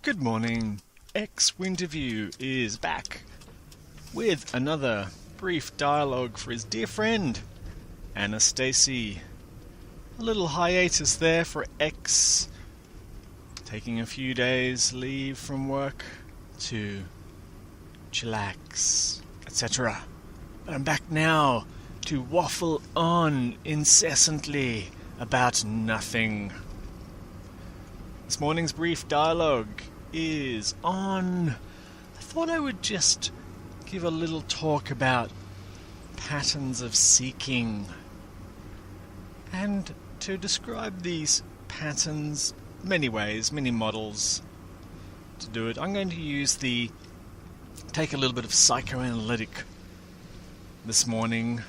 Good morning. Winterview is back with another brief dialogue for his dear friend, Annastacey. A little hiatus there for X, taking a few days leave from work to chillax, etc. But I'm back now to waffle on incessantly about nothing. This morning's brief dialogue is on... I thought I would just give a little talk about patterns of seeking. And to describe these patterns, many ways, many models to do it. I'm going to take a little bit of psychoanalytic this morning.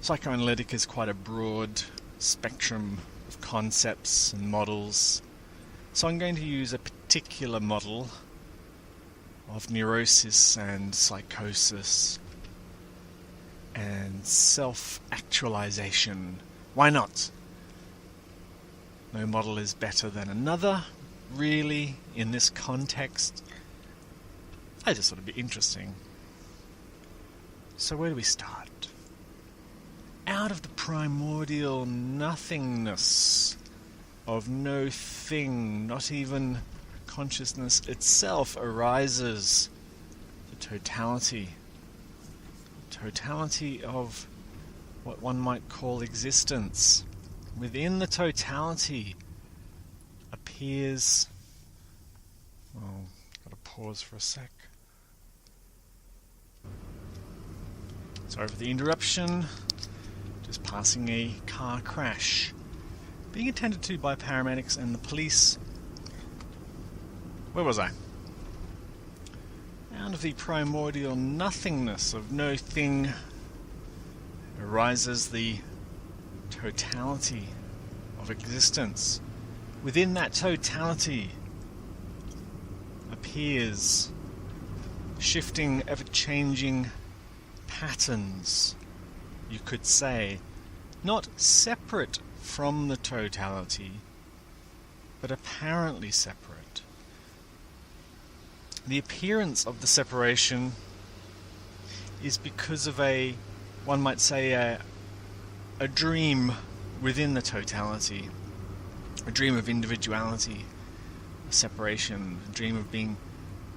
Psychoanalytic is quite a broad spectrum of concepts and models. So I'm going to use a particular model of neurosis and psychosis and self-actualization. Why not? No model is better than another, really, in this context. I just thought it'd be interesting. So where do we start? Out of the primordial nothingness of no thing, not even consciousness itself, arises the totality of what one might call existence. Within the totality appears... gotta pause for a sec. Sorry for the interruption. Just passing a car crash. Being attended to by paramedics and the police. Where was I? Out of the primordial nothingness of no thing arises the totality of existence. Within that totality appears shifting, ever-changing patterns, you could say, not separate from the totality, but apparently separate. The appearance of the separation is because of one might say, a dream within the totality, a dream of individuality, a separation, a dream of being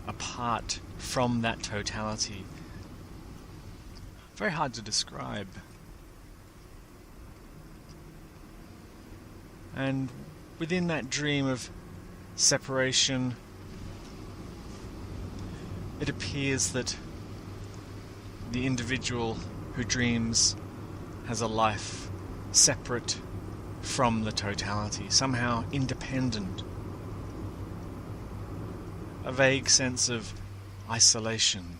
apart from that totality. Very hard to describe. And within that dream of separation, it appears that the individual who dreams has a life separate from the totality, somehow independent. A vague sense of isolation.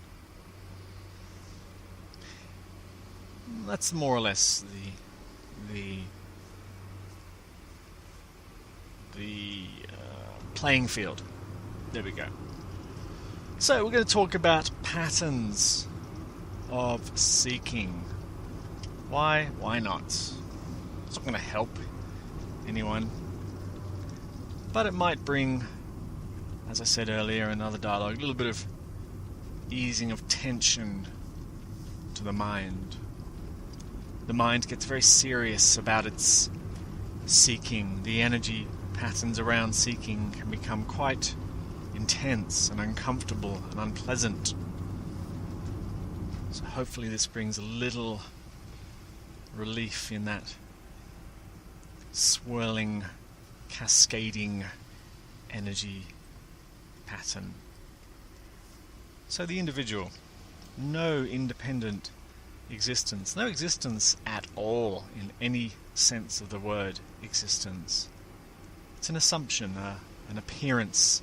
That's more or less the playing field. There we go. So we're going to talk about patterns of seeking. Why? Why not? It's not going to help anyone. But it might bring, as I said earlier in another dialogue, a little bit of easing of tension to the mind. The mind gets very serious about its seeking. The energy patterns around seeking can become quite intense and uncomfortable and unpleasant. So hopefully this brings a little relief in that swirling, cascading energy pattern. So the individual, no independent existence, no existence at all in any sense of the word existence. It's an assumption, an appearance,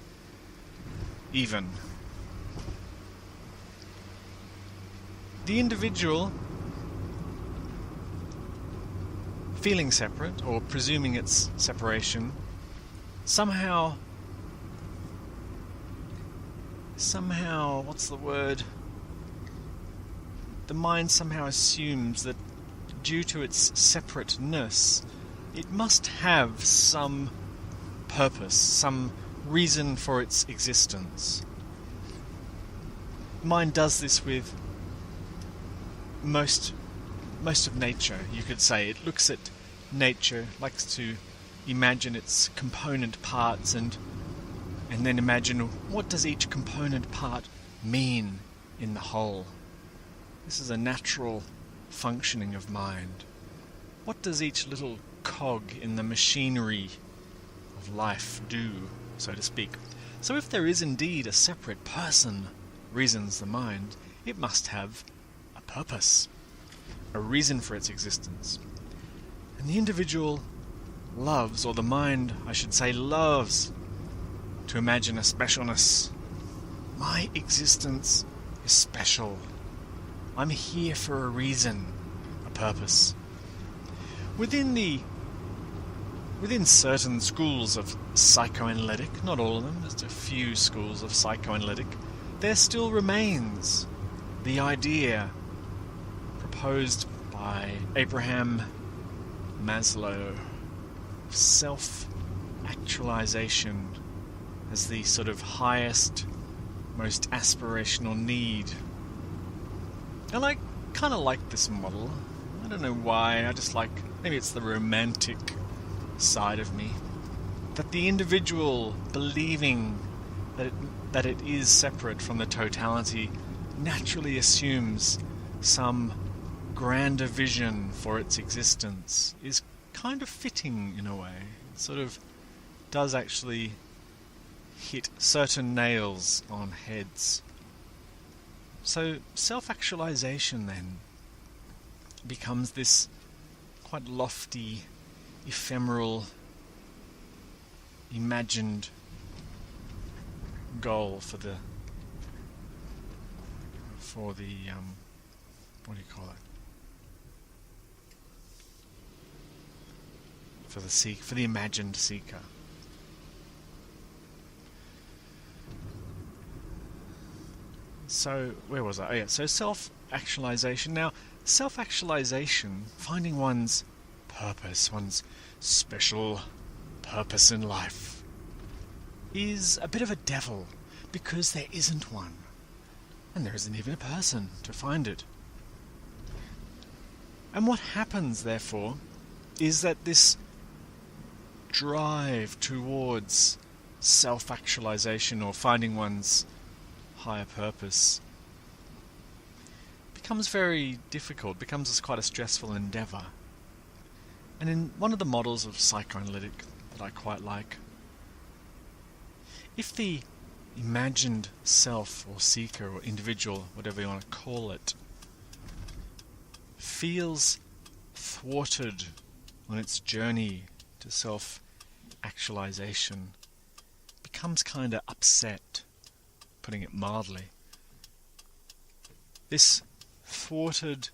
even. The individual feeling separate, or presuming its separation, somehow, what's the word? The mind somehow assumes that due to its separateness, it must have some purpose, some reason for its existence. Mind does this with most of nature, you could say. It looks at nature, likes to imagine its component parts and then imagine what does each component part mean in the whole. This is a natural functioning of mind. What does each little cog in the machinery of life do, so to speak? So if there is indeed a separate person, reasons the mind, it must have a purpose, a reason for its existence. And the individual loves, or the mind, I should say, loves to imagine a specialness. My existence is special. I'm here for a reason, a purpose. Within certain schools of psychoanalytic, not all of them, just a few schools of psychoanalytic, there still remains the idea proposed by Abraham Maslow of self-actualization as the sort of highest, most aspirational need. And I kind of like this model. I don't know why, I just like, maybe it's the romantic side of me, that the individual believing that it is separate from the totality naturally assumes some grander vision for its existence is kind of fitting in a way. It sort of does actually hit certain nails on heads. So self-actualization then becomes this quite lofty, ephemeral, imagined goal for the what do you call it? For the imagined seeker. So where was I? Oh yeah, so self-actualization. Now, self-actualization, finding one's purpose, one's special purpose in life, is a bit of a devil, because there isn't one. And there isn't even a person to find it. And what happens, therefore, is that this drive towards self-actualization or finding one's higher purpose becomes very difficult, becomes quite a stressful endeavour. And in one of the models of psychoanalytic that I quite like, if the imagined self or seeker or individual, whatever you want to call it, feels thwarted on its journey to self-actualization, becomes kind of upset, putting it mildly, this thwarted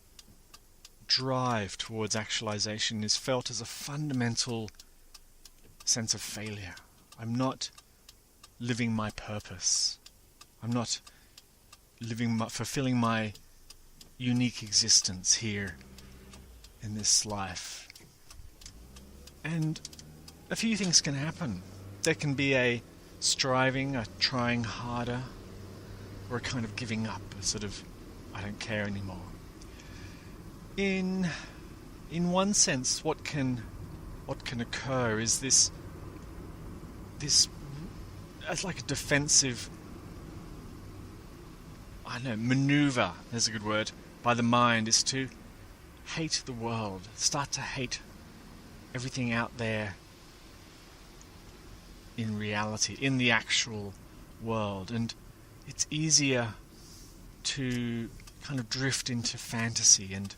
drive towards actualization is felt as a fundamental sense of failure. I'm not living my purpose. I'm not fulfilling my unique existence here in this life. And a few things can happen. There can be a striving, a trying harder, or a kind of giving up, a sort of, I don't care anymore. In one sense, what can occur is this as like a defensive, maneuver, there's a good word, by the mind, is to hate the world, start to hate everything out there in reality, in the actual world. And it's easier to kind of drift into fantasy and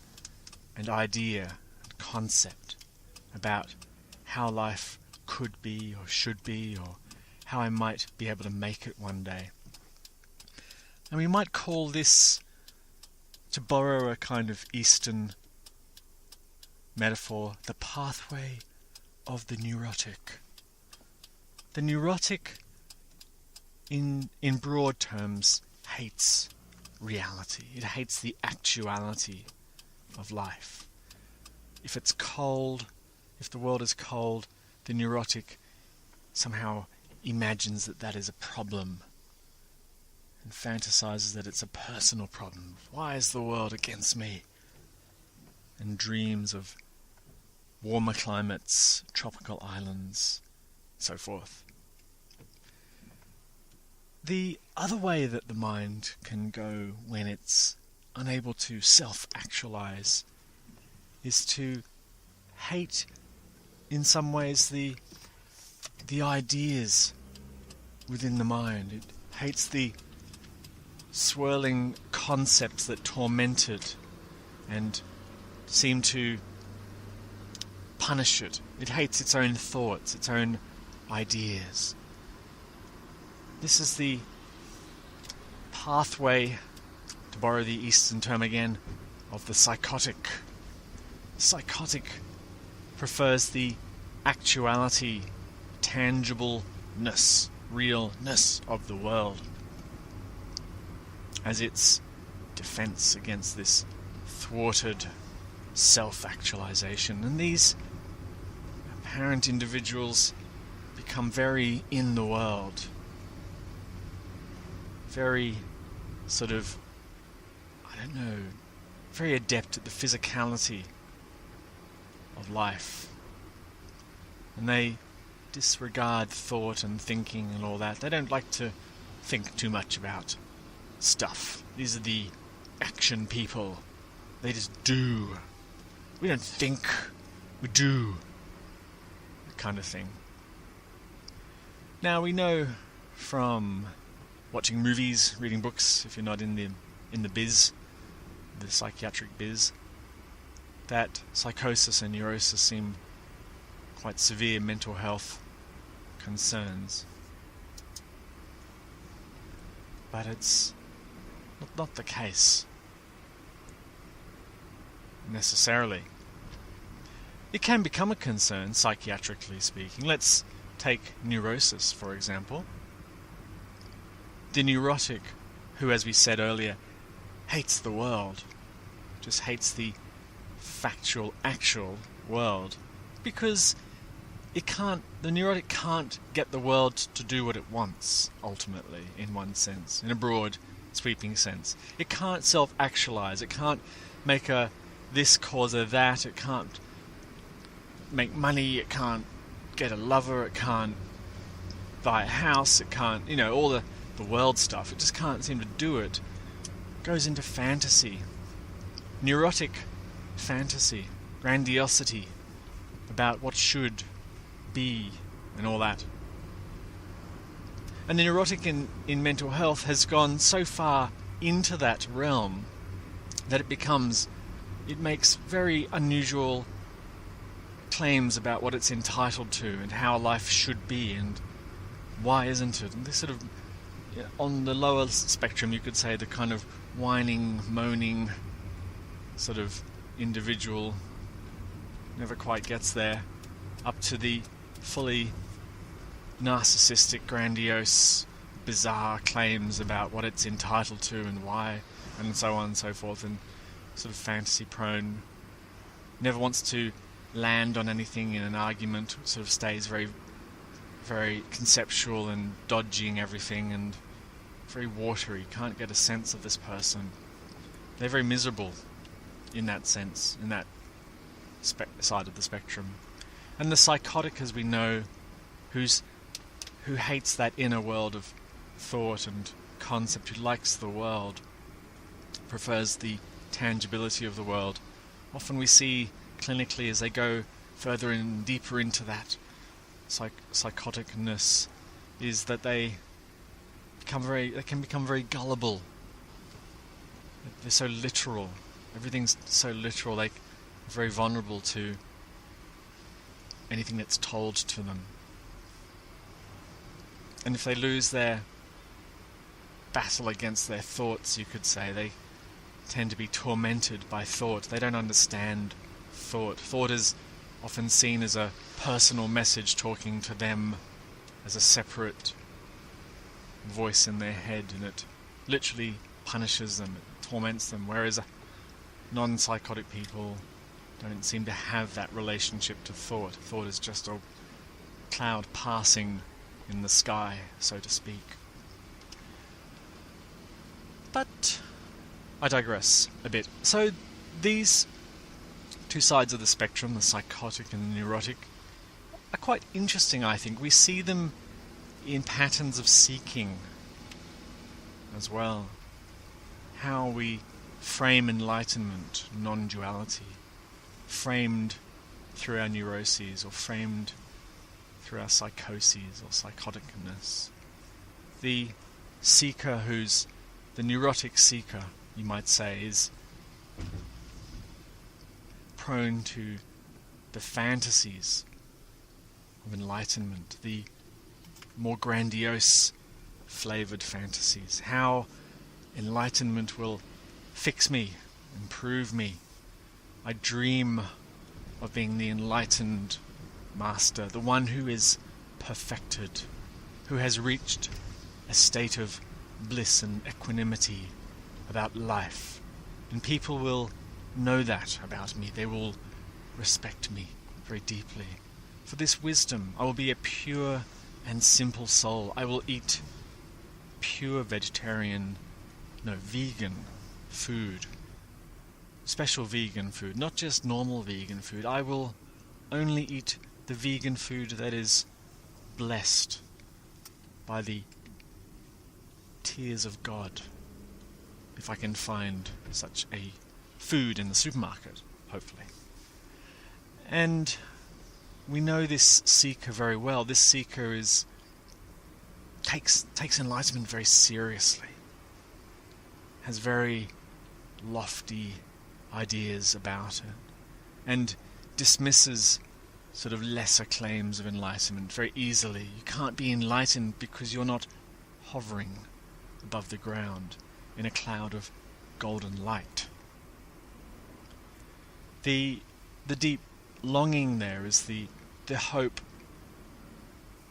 idea and concept about how life could be or should be, or how I might be able to make it one day. And we might call this, to borrow a kind of Eastern metaphor, the pathway of the neurotic. The neurotic, in broad terms, hates reality. It hates the actuality of life. If it's cold, if the world is cold, the neurotic somehow imagines that that is a problem and fantasizes that it's a personal problem. Why is the world against me? And dreams of warmer climates, tropical islands, so forth. The other way that the mind can go when it's unable to self-actualize is to hate, in some ways, the ideas within the mind. It hates the swirling concepts that torment it and seem to punish it. It hates its own thoughts, its own ideas. This is the pathway, to borrow the Eastern term again, of the psychotic. Psychotic prefers the actuality, tangibleness, realness of the world as its defense against this thwarted self-actualization. And these apparent individuals become very in the world, very sort of, very adept at the physicality of life. And they disregard thought and thinking and all that. They don't like to think too much about stuff. These are the action people. They just do. We don't think, we do. That kind of thing. Now we know from watching movies, reading books, if you're not in the biz, the psychiatric biz, that psychosis and neurosis seem quite severe mental health concerns. But it's not the case, necessarily. It can become a concern, psychiatrically speaking. Let's take neurosis, for example. The neurotic, who, as we said earlier, hates the world, just hates the factual, actual world, because the neurotic can't get the world to do what it wants, ultimately, in one sense, in a broad, sweeping sense. It can't self-actualize, it can't make this cause a that, it can't make money, it can't get a lover, it can't buy a house, it can't, all the world stuff. It just can't seem to do it. It goes into fantasy. Neurotic fantasy. Grandiosity. About what should be and all that. And the neurotic in mental health has gone so far into that realm that it makes very unusual claims about what it's entitled to and how life should be and why isn't it. And this sort of, on the lower spectrum, you could say the kind of whining, moaning sort of individual never quite gets there, up to the fully narcissistic, grandiose, bizarre claims about what it's entitled to and why, and so on and so forth, and sort of fantasy prone, never wants to land on anything in an argument, sort of stays very, very conceptual and dodging everything and very watery, can't get a sense of this person. They're very miserable in that sense, in that side of the spectrum. And the psychotic, as we know, who hates that inner world of thought and concept, who likes the world, prefers the tangibility of the world. Often we see clinically as they go further and deeper into that psychoticness is that they can become very gullible. They're so literal. Everything's so literal. They're very vulnerable to anything that's told to them. And if they lose their battle against their thoughts, you could say, they tend to be tormented by thought. They don't understand thought. Thought is often seen as a personal message talking to them as a separate voice in their head, and it literally punishes them, it torments them, whereas non-psychotic people don't seem to have that relationship to thought. Thought is just a cloud passing in the sky, so to speak. But I digress a bit. So these two sides of the spectrum, the psychotic and the neurotic, are quite interesting, I think. We see them in patterns of seeking as well. How we frame enlightenment, non-duality, framed through our neuroses or framed through our psychoses or psychoticness. The seeker the neurotic seeker, you might say, is prone to the fantasies of enlightenment, the more grandiose flavoured fantasies. How enlightenment will fix me, improve me. I dream of being the enlightened master, the one who is perfected, who has reached a state of bliss and equanimity about life. And people will know that about me. They will respect me very deeply. For this wisdom, I will be a pure and simple soul. I will eat pure vegan food. Special vegan food, not just normal vegan food. I will only eat the vegan food that is blessed by the tears of God, if I can find such a food in the supermarket, hopefully. And we know this seeker very well. This seeker takes enlightenment very seriously, has very lofty ideas about it, and dismisses sort of lesser claims of enlightenment very easily. You can't be enlightened because you're not hovering above the ground in a cloud of golden light. The deep longing there is the hope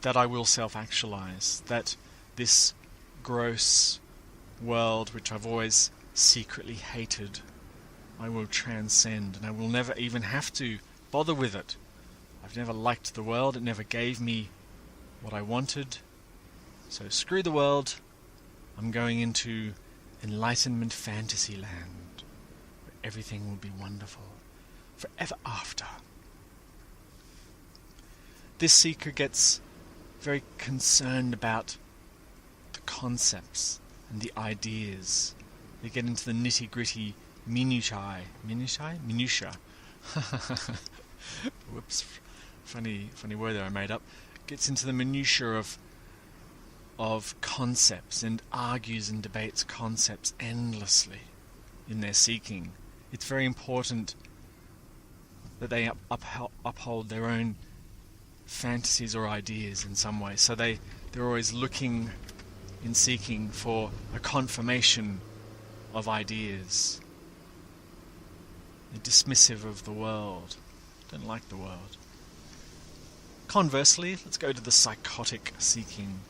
that I will self-actualize, that this gross world which I've always secretly hated, I will transcend, and I will never even have to bother with it. I've never liked the world, it never gave me what I wanted, so screw the world, I'm going into enlightenment fantasy land, where everything will be wonderful, forever after. This seeker gets very concerned about the concepts and the ideas. They get into the nitty-gritty minutia. Whoops, funny word that I made up. Gets into the minutia of concepts and argues and debates concepts endlessly in their seeking. It's very important that they uphold their own fantasies or ideas in some way. So they're always looking in seeking for a confirmation of ideas. They're dismissive of the world. Don't like the world. Conversely, let's go to the psychotic seeking.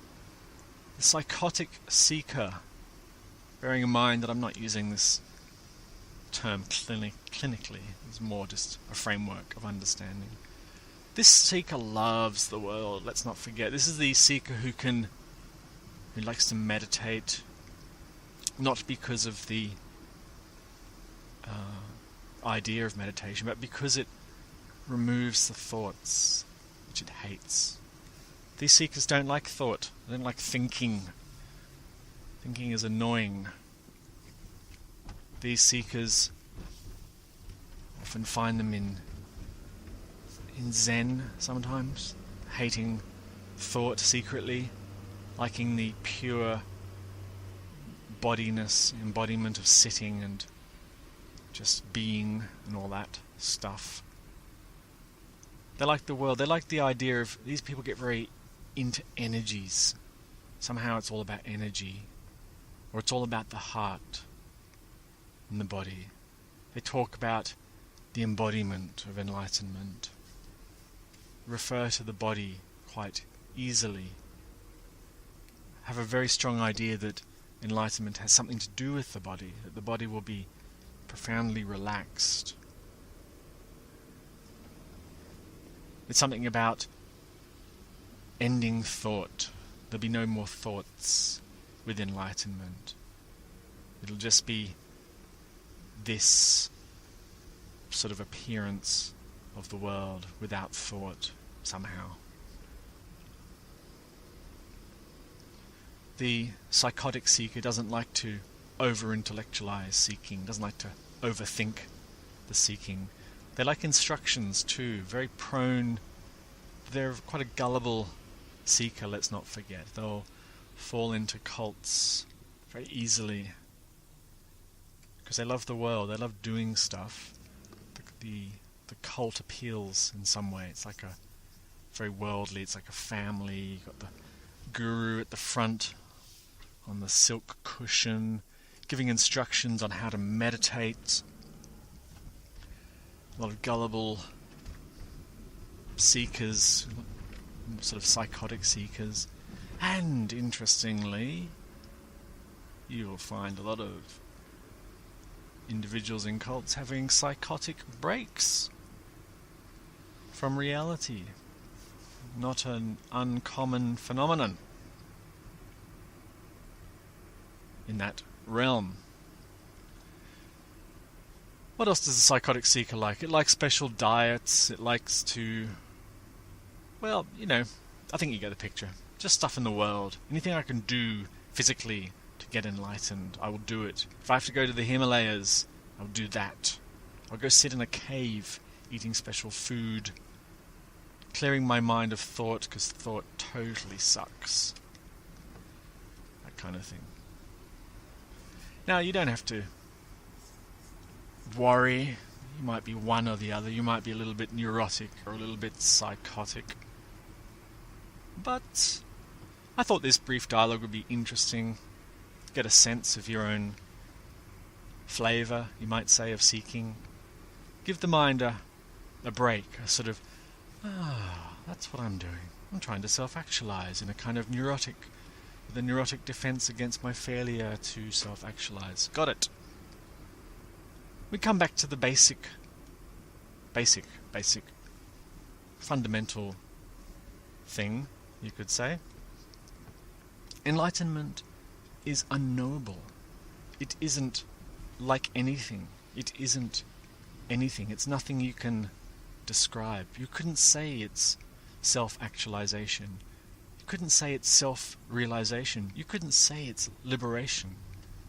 The psychotic seeker, bearing in mind that I'm not using this term clinically, it's more just a framework of understanding. This seeker loves the world, let's not forget. This is the seeker who likes to meditate, not because of the idea of meditation, but because it removes the thoughts which it hates. These seekers don't like thought, they don't like thinking. Thinking is annoying. These seekers often find them in Zen sometimes, hating thought secretly, liking the pure embodiment of sitting and just being and all that stuff. They like the world, they like the idea of, these people get very into energies. Somehow it's all about energy, or it's all about the heart and the body. They talk about the embodiment of enlightenment, refer to the body quite easily, have a very strong idea that enlightenment has something to do with the body, that the body will be profoundly relaxed. It's something about ending thought, There'll be no more thoughts with enlightenment. It'll just be this sort of appearance of the world without thought somehow. The psychotic seeker doesn't like to over-intellectualize seeking, doesn't like to overthink the seeking. They like instructions too, very prone. They're quite a gullible seeker, let's not forget. They'll fall into cults very easily because they love the world, they love doing stuff. The cult appeals in some way. It's like a very worldly, it's like a family. You've got the guru at the front on the silk cushion, giving instructions on how to meditate. A lot of gullible seekers, sort of psychotic seekers. And interestingly, you will find a lot of individuals in cults having psychotic breaks from reality. Not an uncommon phenomenon in that realm. What else does a psychotic seeker like? It likes special diets. It likes to, well, I think you get the picture. Just stuff in the world. Anything I can do physically to get enlightened, I will do it. If I have to go to the Himalayas, I'll do that. I'll go sit in a cave eating special food, clearing my mind of thought, because thought totally sucks. That kind of thing. Now, you don't have to worry. You might be one or the other. You might be a little bit neurotic or a little bit psychotic. But I thought this brief dialogue would be interesting. Get a sense of your own flavour, you might say, of seeking. Give the mind a break, a sort of, that's what I'm doing. I'm trying to self-actualize in a kind of neurotic, with a neurotic defense against my failure to self-actualize. Got it. We come back to the basic, fundamental thing, you could say. Enlightenment is unknowable. It isn't like anything. It isn't anything. It's nothing you can describe. You couldn't say it's self-actualization. You couldn't say it's self-realization. You couldn't say it's liberation.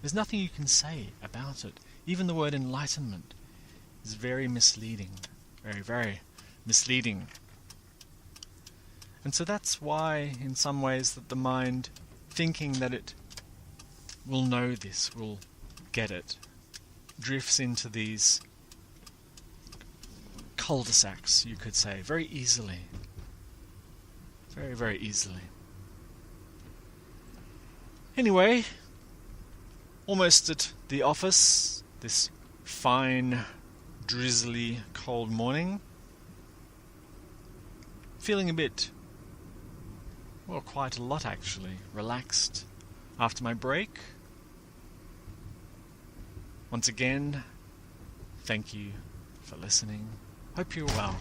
There's nothing you can say about it. Even the word enlightenment is very misleading. Very, very misleading. And so that's why, in some ways, that the mind, thinking that it will know this, will get it, drifts into these cul-de-sacs, you could say, very easily. Very, very easily. Anyway, almost at the office, this fine, drizzly, cold morning. Feeling a bit, well, quite a lot actually, relaxed after my break. Once again, thank you for listening. Hope you're well.